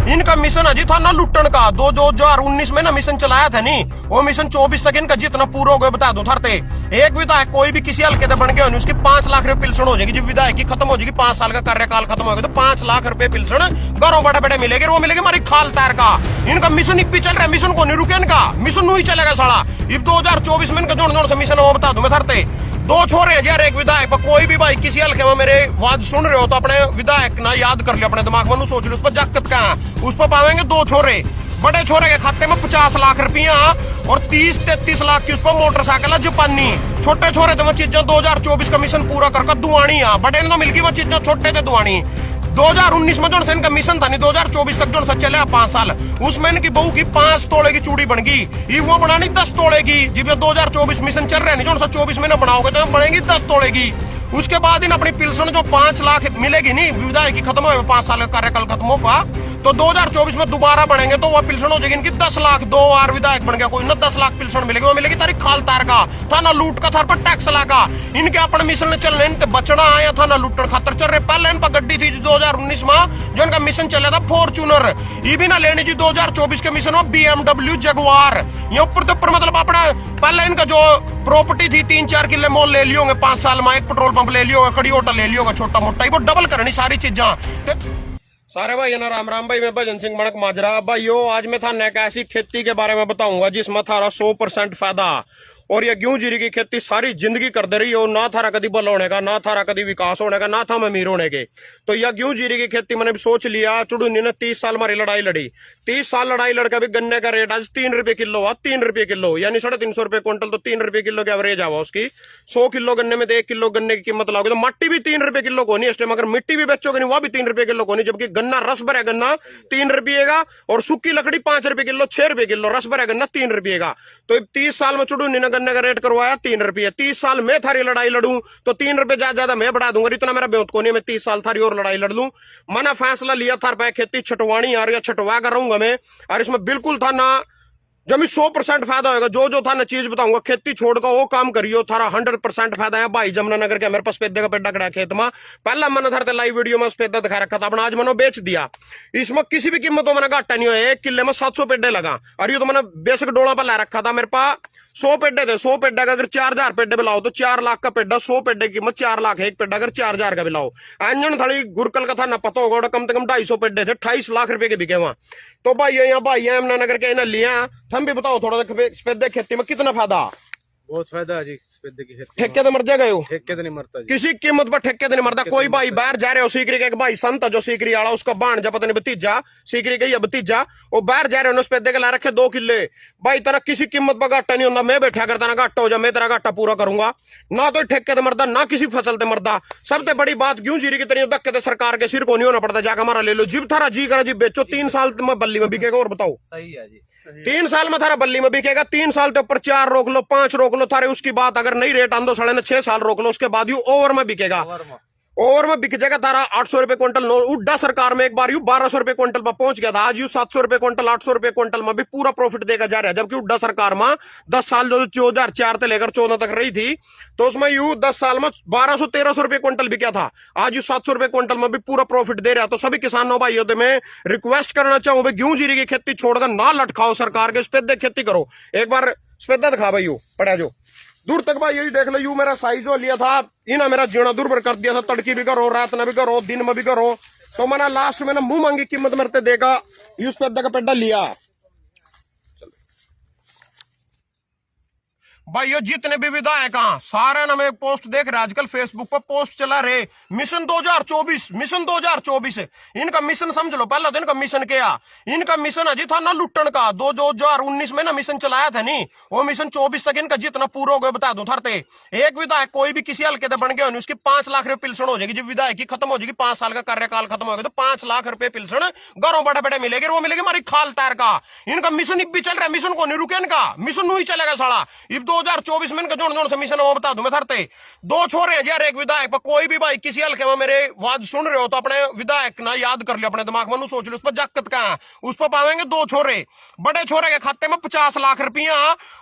इनका मिशन अजी था ना लुटन का। 2019 में ना मिशन चलाया था नहीं, वो मिशन 24 तक इनका जितना पूरा हो गया बता दो थरते। एक विधायक कोई भी किसी हल्के बन गया उसकी 5 लाख रुपए पिलसन हो जाएगी। जब विधायक की खत्म हो जाएगी, 5 साल का कार्यकाल खत्म हो गया तो 5 लाख रुपए पिलसन घरों बड़े बड़े मिलेगी। वो मिलेगी हमारी खाल तैर का। इनका मिशन एक भी चल रहा है, मिशन को नहीं रुके इनका, मिशन नहीं चलेगा साला। अब 2024 में इनका जोड़ से मिशन वो बता दो मैं थरते। 2 छोरे यार एक विधायक पर कोई भी भाई किसी हल्के में मेरे वाद सुन रहे हो तो अपने विधायक ना याद कर लिया अपने दिमाग में, सोच लो उस पर जाकत का उस पर पावेंगे 2 छोरे। बड़े छोरे के खाते में 50 लाख रुपया और 30-33 लाख की उस पर मोटरसाइकिल जापानी। छोटे छोरे तो वो चीजें 2024 का मिशन पूरा करके दुआनी आ। बड़े ने तो मिलगी वो चीजें, छोटे थे दुआनी। 2019 में जो से इनका मिशन था नहीं, 2024 तक जो से चले 5 साल, उसमें इनकी बहू की 5 तोले की चूड़ी बन गई। ये वो बनानी 10 तोले की। जब 2024 मिशन चल रहे हैं जो 24 में ना बनाओगे तो बनेगी 10 तोले की। उसके बाद इन अपनी पिलसन जो 5 लाख मिलेगी नहीं, विधायक की खत्म हो 5 साल का कार्यकाल खत्म होगा तो 2024 में दोबारा बढ़ेंगे तो वह पिलसन हो जाएगी इनकी 10 लाख। 2 बार विधायक बन गया कोई ना 10 लाख पिलसन मिलेगी। वो मिलेगी तारी खाल तार का था ना लूट का, थार पर टैक्स लगा। इनके अपने मिशन चलने इनते बचना आया था ना लूटन खातर चल रहे। पहले इन पर गड्डी थी 2019 में जो इनका मिशन चला था फॉर्च्यूनर। ये भी ना लेनी जी 2024 के मिशन में BMW जगुआर। ये ऊपर तो ऊपर मतलब अपना पहले इनका जो प्रॉपर्टी थी 3-4 किले मोल ले लियोगे 5 साल में, एक पेट्रोल पंप ले लियोगे, कड़ी होटल ले लियोगे छोटा मोटा, वो डबल करनी सारी चीजें। सारे भाई ना राम राम भाई, मैं भजन सिंह मणक माजरा। भाइयों आज मैं थाने एक ऐसी खेती के बारे में बताऊंगा जिसमें थारा 100% फायदा। और ये गेहूं जीरी की खेती सारी जिंदगी कर दे रही हो, ना थारा कभी बल होने का, ना थारा कभी विकास होने का, ना था अमीर होने के। तो यह गेहूं जीरी की खेती मैंने भी सोच लिया। चुड़ूनी ने 30 साल हमारी लड़ाई लड़ी, 30 साल लड़ाई लड़कर भी गन्ने का रेट आज 3 रुपए किलो हुआ। 3 रुपए किलो यानी 350 रुपए क्विंटल, तो 3 रुपए किलो की एवरेज आवा उसकी। 100 किलो गन्ने में तो 1 किलो गन्ने की कीमत लाओगे तो मट्टी भी 3 रुपए किलो को नहीं इस टाइम। अगर मिट्टी भी बेचोगे नहीं वह भी 3 रुपए किलो को नहीं, जबकि गन्ना रस भरा गन्ना 3 रुपये का और सूखी लकड़ी 5 रुपए किलो, 6 रुपए किलो, रस भरा गन्ना 3 रुपये का। तो 30 साल में चुड़ूनी ने गन्ने का रेट करवाया 3 रुपये। 30 साल में थारी लड़ाई लड़ूं तो 3 रुपये ज्यादा मैं बढ़ा दूंगा, इतना मेरा बेहत को नहीं। मैं 30 साल थारी और लड़ाई लड़ लूं। मैंने फैसला लिया थार पे खेती छटवानी आ रही है, छटवा कर रहूंगा मैं। और इसमें बिल्कुल था ना जब 100% फायदा होगा। जो था ना चीज बताऊंगा, खेती छोड़कर वो काम करियो, थारा 100% फायदा है। भाई जमुनानगर के मेरे पास पेदे का पेड्डा खड़ा खेत में, पहला मैंने थारते लाइव वीडियो में पेदा दिखा रखा था अपना, आज मैंने बेच दिया। इसमें किसी भी कीमत मैंने घाटा नहीं हुआ। 1 किले में 700 पेड्डे लगा। और ये तो मैंने बेसिक डोला पर ला रखा था। मेरे पास 100 पेड्डे थे। 100 पेड्डा का अगर 4000 पेड्डे बिलाओ तो 4 लाख का पेड्डा। 100 पेड्डे की कीमत 4 लाख है। एक पेड्डा अगर 4000 का बिलाओ। अंजन थड़ी गुरकल का था ना पता होगा, कम से कम 250 पेड्डे थे, 28 लाख रुपए के बिके वहां। तो भाई यहाँ भाई यमुनानगर के लिया। हम भी बताओ थोड़ा सफेदे खेती में कितना फायदा। बहुत फायदा है जी सफेदे की खेती। ठेके तो मर जाएगा, ठेके तो नहीं मरता जी, किसी कीमत पर ठेके तो नहीं मरता। कोई भाई बाहर जा रहे हो, सीकरी का एक भाई संत जो सीकरी वाला, उसका बाण जब पता नहीं भतीजा, सीकरी का भतीजा, वो बाहर जा रहे हो सफेदे के ला रखे 2 किले। भाई तेरा किसी कीमत पर घाटा नहीं होता। मैं बैठा करता ना घाटा हो जाए, मैं तेरा घाटा पूरा करूंगा। ना तो ठेके तो मरदा, ना किसी फसल ते मरदा। सबसे बड़ी बात गेहूं जीरी की तरह धक्के तो सरकार के सिर को नहीं होना पड़ता। जाकर हमारा ले लो, जिब थारा जी करा जी बेचो। 3 साल में बल्ली में बिकेगा। और बताओ सही है जी, 3 साल में थारा बल्ली में बिकेगा। 3 साल के ऊपर 4 रोक लो, 5 रोक लो थारे, उसकी बात अगर नहीं रेट आंदो साढ़े 6 साल रोक लो, उसके बाद यू ओवर में बिकेगा। ओवर में बिक जाएगा तारा 800 रुपए क्विंटल। उड्डा सरकार में एक बार यू 1200 रुपए क्विंटल पर पहुंच गया था। आज यू 700 रुपए क्विंटल, 800 रुपए क्विंटल में भी पूरा प्रॉफिट देगा जा रहा है। जबकि उड्डा सरकार में 10 साल जो 2004 से लेकर 14 तक रही थी, तो उसमें यू 10 साल में 1200-1300 रुपए क्विंटल बिका था। आज यू 700 रुपए क्विंटल में भी पूरा प्रॉफिट दे रहा है। तो सभी किसानों भाइयों से मैं रिक्वेस्ट करना चाहूंगा, गेहूं जीरी की खेती छोड़कर ना लटकाओ सरकार के, सफेदे खेती करो। एक बार सफेदा दिखा भाई पड़ा जो दूर तक भाई यही देख लो। यू मेरा साइज जो लिया था इना मेरा जीना दूर कर दिया था। तड़की भी करो, रात में भी करो, दिन में भी करो। तो मैंने लास्ट में ना मुंह मांगी कीमत मरते देगा यूज पेदा का पेड्डा लिया। भाई ये जितने भी विधायक सारे ना मैं पोस्ट देख रहे आजकल फेसबुक पर पोस्ट चला रहे मिशन 2024, मिशन 2024। इनका मिशन समझ लो, पहला तो इनका मिशन क्या, इनका मिशन अजी था ना लुटन का। 2019 में ना मिशन चलाया था नहीं, वो मिशन 24 तक इनका जितना पूरा हो गया बता दो थरते। एक विधायक कोई भी किसी हल्के बन गया उसकी 5 लाख रुपए पिलसन हो जाएगी। जब विधायक की खत्म हो जाएगी, 5 साल का कार्यकाल खत्म हो गया तो 5 लाख रुपए पिलसन घरों बड़े बड़े मिलेगी। वो मिलेगी हमारी खाल तैर का। इनका मिशन भी चल रहा है, मिशन को नहीं रुके इनका, मिशन नहीं चलेगा साला। 2024 में इनका जोड़ से मिशन वो बता दूं मैं थरते। 2 छोरे यार एक विधायक पर कोई भी भाई किसी हल्के में मेरे वाद सुन रहे हो तो अपने विधायक ना याद कर लिया अपने दिमाग में, सोच लो उस पर जाकत का उस पर पावेंगे 2 छोरे। बड़े छोरे के खाते में 50 लाख रुपया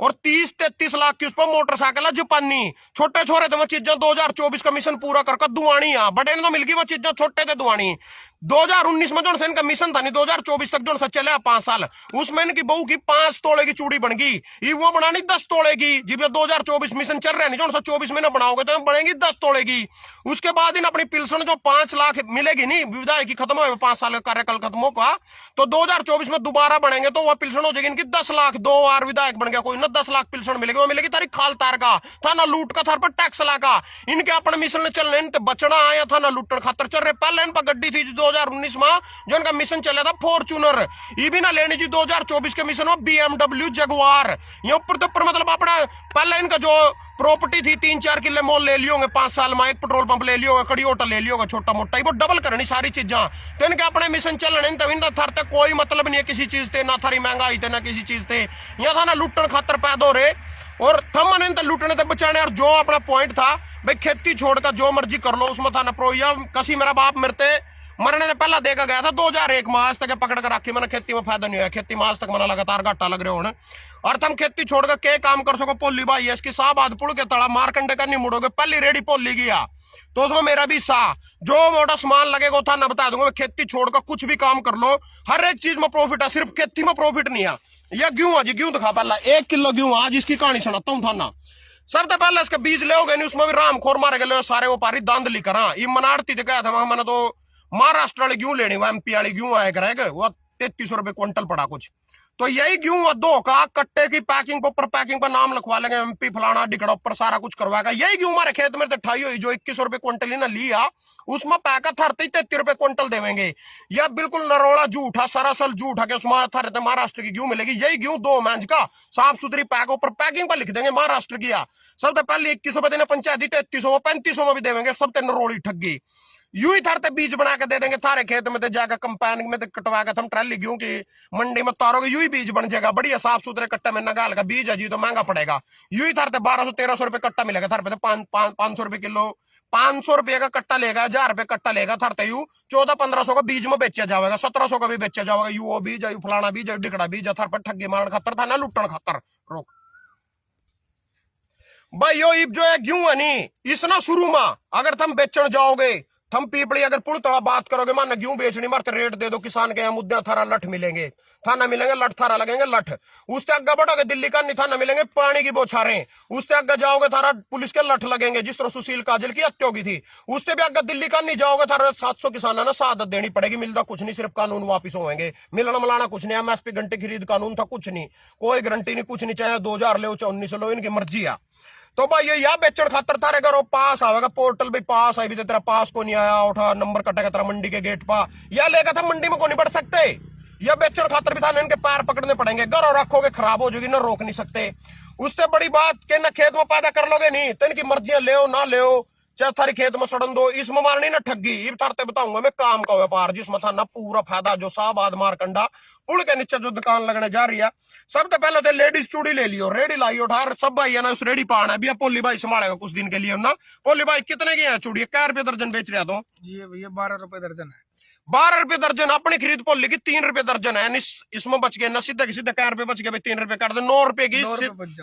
और 30-33 लाख की उस पर मोटरसाइकिल जापानी। छोटे छोरे तो वो चीजें 2024 का मिशन पूरा करके दुआनी आ। बड़े ने तो मिलगी वो चीजें, छोटे थे दुआनी। 2019 में जो से इनका मिशन था नहीं 2024 तक जो से चले 5 साल उसमें इनकी बहू की 5 तोले की चूड़ी बन गई। ये वो बनानी 10 तोले की। जब 2024 मिशन चल रहा है नहीं जो 24 में ना बनाओगे तो बनेगी 10 तोले की। उसके बाद इन अपनी पिल्सन जो 5 लाख मिलेगी नहीं विदाई की खत्म हो 5 साल का कार्यकाल खत्म होगा तो 2024 में दोबारा बनेंगे तो वह पिल्सन हो जाएगी इनकी 10 लाख। 2 बार विधायक बन गया कोई ना 10 लाख पिल्सन मिलेगी। वो मिलेगी तारी खाल तार का था ना लूट का थार पर टैक्स लगा। इनके अपने मिशन ने चलने इनते बचना आया था ना लूटन खातर चल रहे। पहले इन पर गड्डी थी 2019 में जो इनका मिशन चला था फॉर्च्यूनर। ये भी ना लेनी जी 2024 के मिशन में BMW जगुआर। ये ऊपर तो ऊपर मतलब अपना पहले इनका जो प्रॉपर्टी थी 3-4 किले मोल ले लियोगे 5 साल में। एक पेट्रोल पंप ले लियोगे कड़ी होटल ले लियोगे छोटा मोटा वो डबल करनी सारी चीजा। तो इनके अपने मिशन चलने तो इनका थार तक कोई मतलब नहीं है किसी चीज से ना थारी महंगाई थे ना किसी चीज से। यहाँ था ना लुटन खातर पैदा हो रहे और थमन इन लुटने ते बचाने। और जो अपना पॉइंट था भाई खेती छोड़कर जो मर्जी कर लो उसमें था ना प्रोया कसी मेरा बाप मरते मरने से पहला देखा गया था 2001 में। आज तक पकड़ कर रखी मैंने खेती में फायदा नहीं हुआ। खेती में आज तक मैंने लगातार घाटा लग रहे हो। और तुम खेती छोड़कर के काम कर सको पोली भाई है इसकी साहबाद पुल के तड़ा मारकंडे का नहीं मुड़ोगे। पहली रेडी पोली गया तो उसमें मेरा भी सा जो मोटा सामान लगेगा था ना बता दूंगा। मैं खेती छोड़कर कुछ भी काम कर लो हर एक चीज में प्रॉफिट है सिर्फ खेती में प्रॉफिट नहीं है। यह गेहूं है जी गेहूं दिखा पहला 1 किलो गेहूं आज इसकी कहानी सुनाता हूँ था ना। सबसे पहले इसके बीज ले नहीं उसमें भी राम खोर मारे गए सारे वो पारी दांधली करा। ये मनाड़ती दिखाया था मैंने तो महाराष्ट्र वाली गेहूं लेनी वो MP वाली गेहूं आया करेगा वो 3300 रुपए क्विंटल पड़ा कुछ। तो यही गेहूं 2 का कट्टे की पैकिंग पर पैकिंग पर नाम लिखवा लेंगे MP फलाना डिकड़ा ऊपर सारा कुछ करवाएगा। यही गेहूं हमारे खेत में ठाई हुई जो 2100 रुपए क्विंटल ना लिया उसमें पैका थरते 33 रुपए क्विंटल देवेंगे। यह बिल्कुल नरोड़ा झूठा सरासल झूठा के उसमें थरते महाराष्ट्र की गेहूं मिलेगी। यही गेहूं 2 मैंज का साफ सुथरी पैक ऊपर पैकिंग पर लिख देंगे महाराष्ट्र की। सबसे पहले 2100 देने पंचायती 3300 3500 में भी देवेंगे सबसे नरोड़ी ठगी। यूं ही थारते बीज बना के दे देंगे थारे खेत में जाकर कंपाइन में कटवा के हम ट्राली गेहूं की मंडी में तारोगे यूं ही बीज बन जाएगा बढ़िया साफ सुथरे कट्टे में नगाल का बीज है जी तो महंगा पड़ेगा। यूं ही थारते 1200-1300 रुपए कट्टा मिलेगा थार पे 500 रुपए किलो 500 रुपए का कट्टा लेगा 1000 रुपए कट्टा लेगा थारते यू 1400-1500 का बीज में बेचा जाएगा 1700 का भी बेचा जाएगा। यू वो बीज है फलाना बीज है डिकड़ा बीज है थार पर ठगी मारन खतर था ना लुटन खतर रोक भाई यो जो है गेहूं है नी इसना शुरू में अगर तुम बेचन जाओगे थम पीपड़ी अगर पुल तड़ा बात करोगे मान गेहूं बेचनी मत रेट दे दो किसान के यहाँ मुद्दा थारा लठ मिलेंगे थाना मिलेंगे लठ थारा लगेंगे लठ। उससे आगे बढ़ोगे दिल्ली का नहीं थाना मिलेंगे पानी की बौछारें। उससे आगे जाओगे थारा पुलिस के लठ लगेंगे जिस तरह सुशील काजल की हत्या होगी थी। उससे भी आगे दिल्ली का नहीं जाओगे थारा 700 किसान ना शहादत देनी पड़ेगी। मिलता कुछ नहीं सिर्फ कानून वापिस होंगे मिलना मिलाना कुछ नहीं। MSP घंटे खरीद कानून था कुछ नहीं कोई गारंटी नहीं कुछ नहीं चाहे 2000 लो चाहे 1900 लो इनकी मर्जी है। तो भाई ये या बेचन खातर थारे घर पास आवेगा पोर्टल भी पास आई भी तेरा पास को नहीं आया उठा नंबर कटेगा तेरा मंडी के गेट पा या लेगा था मंडी में को नहीं बढ़ सकते। या बेचन खातर भी था इनके पैर पकड़ने पड़ेंगे घर और रखोगे खराब हो जाएगी ना रोक नहीं सकते। उससे बड़ी बात के ना खेत में पैदा कर लोगे नहीं तो इनकी मर्जियां ले ना ले चाहे थारी खेत में सड़न दो इसमें मारनी ना ठगी। ये थारते बताऊंगा मैं काम का व्यापार जिसमें था ना पूरा फायदा जो साहबाद मारकंडा पुल के नीचे जो दुकान लगने जा रही है। सबसे पहले तो लेडीज चूड़ी ले लियो रेडी लाइयो ठार सब भाई है ना उस रेडी पाना है पोली भाई संभालेगा कुछ दिन के लिए ना। पोली भाई कितने की है चूड़ी 4 रुपए दर्जन बेच रहा तो ये भैया 12 रुपए दर्जन है 12 रुपए दर्जन अपनी खरीद पोली की 3 रुपए दर्जन है। इसमें बच गए ना सीधा के सीधा 4 रुपए बच गए 3 रुपए कर दे 9 रुपए की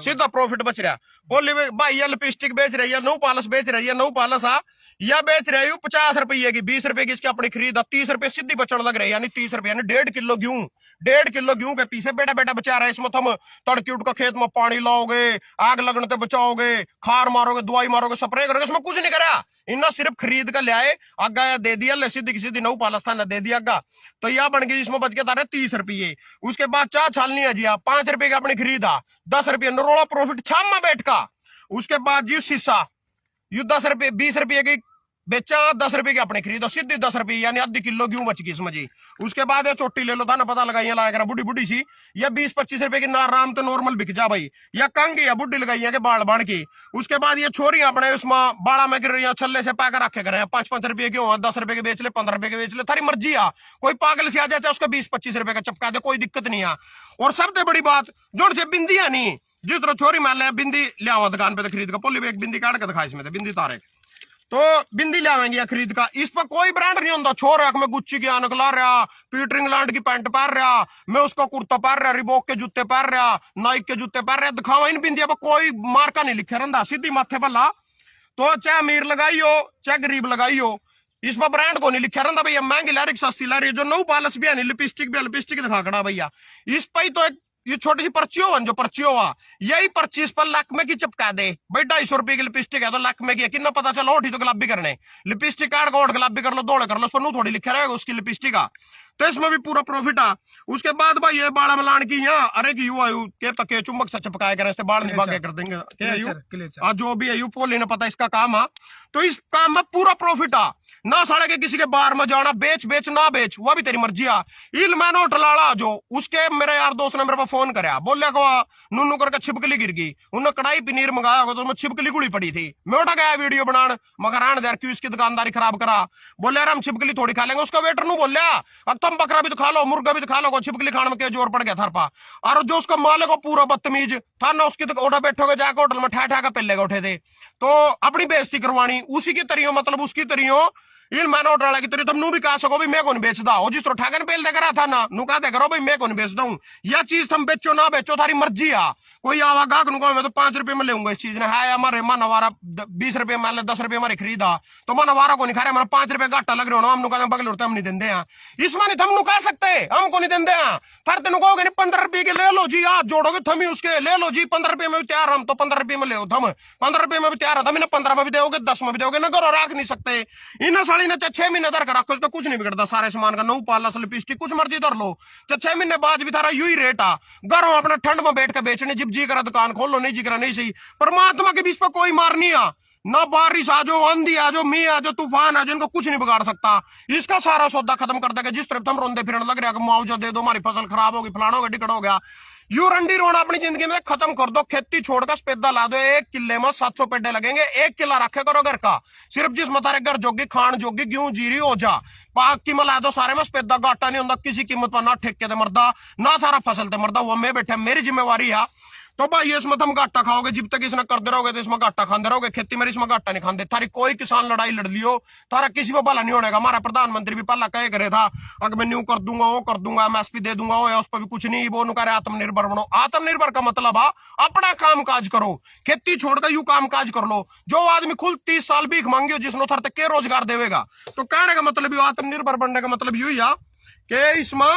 सीधा प्रॉफिट बच रहा। पोली भाई ये लिपस्टिक बेच रही है 9 पालस बेच रही है 9 पालस या बेच रही हूँ 50 रुपये की 20 रुपए की इसकी अपनी खरीद 30 रुपए सीधी बचने लग रही है यानी 30 रुपए यानी 1.5 किलो गेहूं 1.5 किलो गेहूं के पीछे बेटा बेटा बचा रहा है। इसमें तुम तड़की उठ का खेत में पानी लाओगे आग लगने से बचाओगे खार मारोगे दवाई मारोगे स्प्रे करोगे इसमें कुछ नहीं करा इन्ना सिर्फ खरीद कर ले आए आगा दे दिया ले सीधी की सीधी 9 पालस था दे दिया आगा तो यह बन गई इसमें बच गया तारे 30 रुपये। उसके बाद चाह छालनी है जी आप 5 रुपए की अपनी खरीदा 10 रुपये नरोड़ा प्रॉफिट छाम में बैठ का। उसके बाद यू शीशा यू 10 रुपये 20 रुपये की बेचा 10 रुपए की अपनी खरीदो सीधी 10 रुपये यानी आधी किलो गेहूं बच गई इसमें जी। उसके बाद ये चोटी ले लो था ना पता लगाइए लाया करा बुढ़ी बुढ़ी सी या 20-25 रुपए की नाराम तो नॉर्मल बिक जा भाई या कंगी या बुढ़ी लगाई है के बाल बाण की। उसके बाद ये छोरी अपने उसमें बाड़ा में गिर रही है छल्ले से पाकर रखे करे 5-5 रुपए के हो 10 रुपए के बेच ले 15 रुपए के बेच ले थारी मर्जी आ। कोई पागल से आ जाता है उसको 20-25 रुपए का चपका दे कोई दिक्कत नहीं है। और सबसे बड़ी बात जोड़ से बिंदिया नहीं जिस तरह छोरी मान ले बिंदी ले आओ दुकान पे खरीद का पोली एक बिंदी काट के दिखा इसमें बिंदी तारे तो बिंदी ले आवेंगे खरीद का। इस पर कोई ब्रांड नहीं होता छोर है मैं गुच्ची की आनक ला रहा पीटर इंग्लैंड की पैंट पहन रहा मैं उसका कुर्ता पहन रहा रिबॉक के जूते पहन रहा नाइक के जूते पहन रहा दिखावा इन बिंदिया पर कोई मार्का नहीं लिखे रहा सीधी माथे पर ला। तो चाहे अमीर लगाई हो चाहे गरीब लगाई हो इस पर ब्रांड को नहीं लिखा रहता भैया, महंगी ला रही सस्ती ला रही, जो नौ पालस भी है लिपस्टिक भी लिपस्टिक दिखा खड़ा भैया। इस पर ही तो एक ये छोटी सी पर्चियों वन जो पर्चियों हुआ यही पर्ची इस पर लाख में की चिपका दे भाई, 250 रुपए की लिपस्टिक है तो लाख में की है, कितना पता चलो ही तो गुलाबी करने लिपस्टिक काट को गुलाबी कर लो दौड़े कर लो, उस पर नू थोड़ी लिखा रहेगा उसकी लिपस्टिक का, तो इसमें भी पूरा प्रॉफिट आ। उसके बाद भाई ये बाड़ा मलान की यहाँ अरे की यू आयु के पके चुंबक से चिपकाए कर ऐसे बाढ़ निभा के कर देंगे क्या यू जो भी है यू पोली ने पता इसका काम आ, तो इस काम में पूरा प्रॉफिट आ ना साले के किसी के बार में जाना बेच बेच ना बेच वह भी तेरी मर्जी आ। इल मैनो टलाड़ा जो उसके मेरे यार दोस्त ने मेरे पास फोन कराया बोले को नूनू करके छिपकली गिर गई, उन्होंने कढ़ाई पनीर मंगाया होगा तो उसमें छिपकली गुड़ी पड़ी थी, मैं उठा गया वीडियो बनाने मगर आन यार क्यों इसकी दुकानदारी खराब करा, बोले यार हम छिपकली थोड़ी खा लेंगे, उसका वेटर नू बोलिया अब तुम बकरा भी तो खा लो मुर्गा भी तो खा लो, छिपकली खाने में क्या जोर पड़ गया थार पा, और जो उसका मालिक हो पूरा बदतमीज था ना उसकी तो उठा बैठोगे जाकर होटल में ठा ठा के पहले उठे थे, तो अपनी बेइज्जती करवानी उसी की तरियो मतलब उसकी तरियो इन मैंने उठाड़ा की तुम नू भी कहा सको भाई मैं कौन बेचदा हो, जिस तरह ठगन पेल दे करा था ना नू कहा दे करो भाई मैं कौन बेचदा हूं, यह चीज तुम बेचो ना बेचो थारी मर्जी आ, कोई आवा गाहक नु मैं तो 5 रुपए में लेऊंगा इस चीज ने है हमारे मन हमारा 20 रुपए में 10 रुपए हमारे खरीदा तो मन हमारा को नहीं खा रहे मैंने 5 रुपए घाटा लग रहे हो हम कहते बगल उड़ते हम नहीं देंगे हैं इसमें नहीं हम नु कह सकते हम को नहीं देंगे हैं फिर तेन कहोगे नहीं 15 रुपए के ले लो जी हाथ जोड़ोगे थम ही उसके ले लो जी 15 रुपए में भी तैयार हम तो 15 रुपए में ले थम 15 रुपए में भी तैयार है 15 में भी दोगे 10 में भी दोगे ना करो रख नहीं सकते इन साड़ी ने 6 महीने धर कर रखो तो कुछ नहीं बिगड़ता सारे सामान का नौ पालस लिपस्टिक कुछ मर्जी धर लो 6 महीने बाद भी थारा यू ही रेट आ घर अपना ठंड में बैठ के बेचने जिब जी करा दुकान खोल लो नहीं जी करा नहीं सही परमात्मा के बीच पर कोई मार नहीं आ ना बारिश आ जाओ आंधी आ जाओ मी आ जाओ तूफान आ जाओ इनको कुछ नहीं बिगाड़ सकता इसका सारा सौदा खत्म कर देगा जिस तरफ हम रोंदे फिरने लग रहा है मुआवजा दे दो हमारी फसल खराब होगी फलाना होगा टिकट हो गया यू रंडी रोना अपनी जिंदगी में खत्म कर दो खेती छोड़कर सफेदा ला दो 1 किले में 700 पेडे लगेंगे 1 किला रखे करो घर का सिर्फ जिस मतारे घर जोगी खान जोगी गेहूं जीरी हो जा पाक की मला दो सारे में सफेदा घाटा नहीं होता किसी कीमत पर ना ठेके ते मरदा ना सारा फसल ते मरदा वो मैं बैठा मेरी जिम्मेवारी है तो भाई इसमें तुम घाटा खाओगे जब तक इसने करते रहोगे तो इसमें घाटा खाते रहोगे खेती में इसमें घाटा नहीं खाते थारी कोई किसान लड़ाई लड़ लियो तारा किसी को भला नहीं होने का हमारा प्रधानमंत्री भी पहला कहे करे था अगर मैं न्यू कर दूंगा वो कर दूंगा MSP दे दूंगा वो उस पर भी कुछ नहीं वो करे आत्मनिर्भर बनो आत्मनिर्भर का मतलब है अपना काम काज करो खेती छोड़कर यू काम काज कर लो जो आदमी खुद 30 साल भीख मांगियो जिसने थर तक के रोजगार देवेगा तो कहने का मतलब आत्मनिर्भर बनने का मतलब यू ही है कि इसमें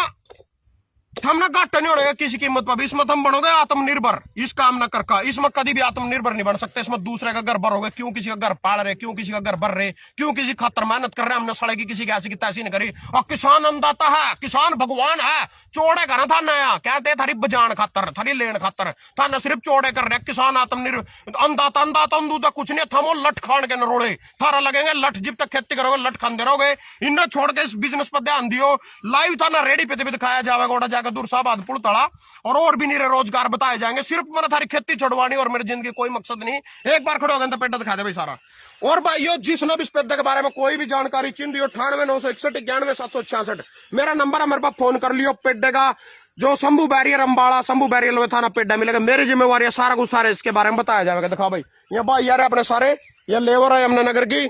हम ना घाटा नहीं होगा किसी कीमत पर भी इसमें हम बनोगे आत्मनिर्भर इस काम ना करका इसमें कभी भी आत्मनिर्भर नहीं बन सकते इसमें दूसरे का घर भरोगे क्यों किसी का घर पाल रहे क्यों किसी का घर भर रहे क्यों किसी खातर मेहनत कर रहे हमने सड़े की किसी की ऐसी की तैसी नहीं करी और किसान अन्नदाता है किसान भगवान है चौड़े कर था नया कहते थारी बजान खातर थारी लेन खातर था न सिर्फ चौड़े कर रहे किसान आत्मनिर्भर अन्नदाता अन्नदाता अन्नदाता कुछ नहीं थमो लठ खान के नरोड़े थारा लगेंगे लठ जब तक खेती करोगे लठ खाते रहोगे इन्हें छोड़ के इस बिजनेस पर ध्यान दियो लाइव था ना रेडी पे भी दिखाया जाएगा दूरसाबाद पुलतड़ा और भी नहीं रोजगार बताए जाएंगे सिर्फ मैंने थारी खेती छुड़वानी और मेरी जिंदगी कोई मकसद नहीं एक बार खड़े हो गए तो पेट दिखा दे भाई सारा और भाइयों जिसने भी इस पेड़ के बारे में कोई भी जानकारी चिंदी 989161 मेरा नंबर है मेरे पास फोन कर लियो पेड़ का जो शंभू बैरियर अम्बाड़ा शंभू बैरियर थाना पेड़ा मिलेगा मेरी जिम्मेवारी है सारा कुछ सारे इसके बारे में बताया जाएगा दिखाओ भाई ये भाई यार अपने सारे ये लेबर है यमुना नगर की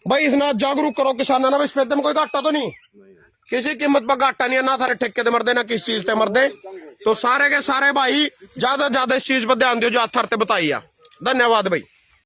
भाई इसने जागरूक करो किसान ना इस पेड़ में कोई घाटा तो नहीं किसी कीमत पर घाटा नहीं है ना थारे ठेके ते मरदे ना किस चीज ते मरदे तो सारे के सारे भाई ज्यादा इस चीज पर ध्यान दियो जो हाथ थरते बताइए धन्यवाद भाई।